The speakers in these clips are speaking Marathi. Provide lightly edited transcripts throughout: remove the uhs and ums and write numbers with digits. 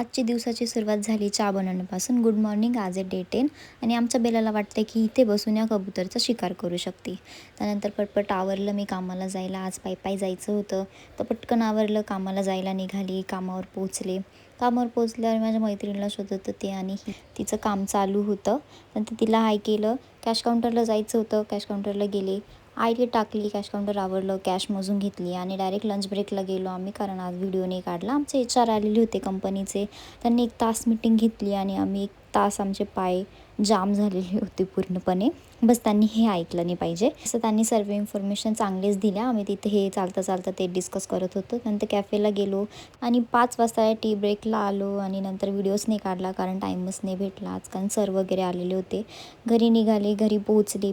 आजची दिवसाची सुरुवात झाली चहा बनवण्यापासून. Good morning. आज आहे डे 10 आणि आमच्या बेलाला वाटतं की इथे बसून या कबूतरचा शिकार करू शकते. त्यानंतर पटपट आवरलं मी कामाला जायला. आज पायी जायचं होतं तर पटकन आवरलं, कामाला जायला निघाली. कामावर पोचल्यावर माझ्या मैत्रिणीला शोधत होते आणि तिचं काम चालू होतं. नंतर तिला हाय केलं. कॅश काउंटरला जायचं होतं, कॅश काउंटरला गेले. आयडी टाकली, कॅश काउंटर आवरलं, कॅश मोजून घेतली आणि डायरेक्ट लंच ब्रेकला गेलो आम्ही, कारण आज व्हिडिओ नाही काढला. आमचे HR आलेले होते कंपनीचे. त्यांनी 1 तास मीटिंग घेतली आणि आम्ही 1 तास आमचे पाय जाम झालेले होते पूर्णपणे. बस त्यांनी हे ऐकलं नाही पाहिजे असं त्यांनी सर्व इन्फॉर्मेशन चांगलेच दिल्या. आम्ही तिथे हे चालता ते डिस्कस करत होतो. नंतर कॅफेला गेलो आणि 5 वाजता टी ब्रेकला आलो आणि नंतर व्हिडिओच नाही काढला कारण टाईमच नाही भेटला आज, कारण सर वगैरे आलेले होते. घरी निघाले, घरी पोहोचले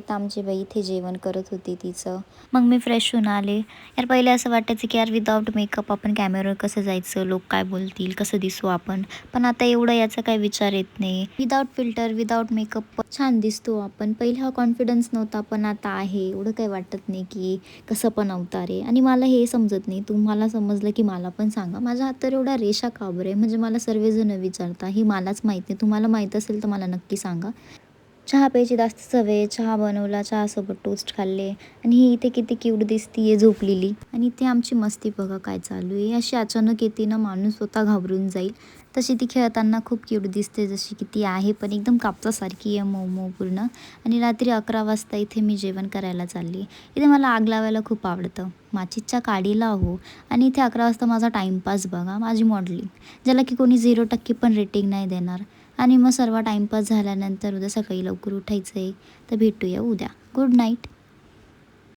तर आमची बाई इथे जेवण करत होती तिचं. मग मी फ्रेश होऊन आले. यार पहिले असं वाटायचं की यार विदाऊट मेकअप आपण कॅमेऱ्यावर कसं जायचं, लोक काय बोलतील, कसं दिसू आपण. पण आता एवढं याचा काही विचार येत नाही. विदाऊट फिल्टर, विदाऊट मेकअप छान दिसतो आपण. पहिले हा कॉन्फिडन्स नव्हता पण आता आहे. एवढं काही वाटत नाही की कसं पण अवतार आहे. आणि मला हे समजत नाही, तुम्हाला समजलं की मला पण सांगा. माझ्या हातावर एवढा रेषा का बरं आहे? म्हणजे मला सर्वजण विचारता, ही मलाच माहीत नाही. तुम्हाला माहीत असेल तर मला नक्की सांगा. चहा प्यायची जास्त सवय. चहा बनवला, चहासोबत टोस्ट खाल्ले आणि ही इथे किती क्यूट दिसती आहे झोपलेली. आणि इथे आमची मस्ती बघा काय चालू आहे. अशी अचानक येते ना, माणूस स्वतः घाबरून जाईल. तशी ती खेळताना खूप क्यूट दिसते, जशी की ती आहे पण एकदम कापसासारखी आहे, मऊ पूर्ण. आणि रात्री 11 वाजता इथे मी जेवण करायला चालली. इथे मला आग लावायला खूप आवडतं. माचीसच्या काडीला हो. आणि इथे 11 वाजता माझा टाईमपास बघा, माझी मॉडलिंग, ज्याला की कोणी 0% पण रेटिंग नाही देणार. आणि मग सर्व टाईमपास झाल्यानंतर उद्या सकाळी लवकर उठायचं आहे. तर भेटूया उद्या. Good night.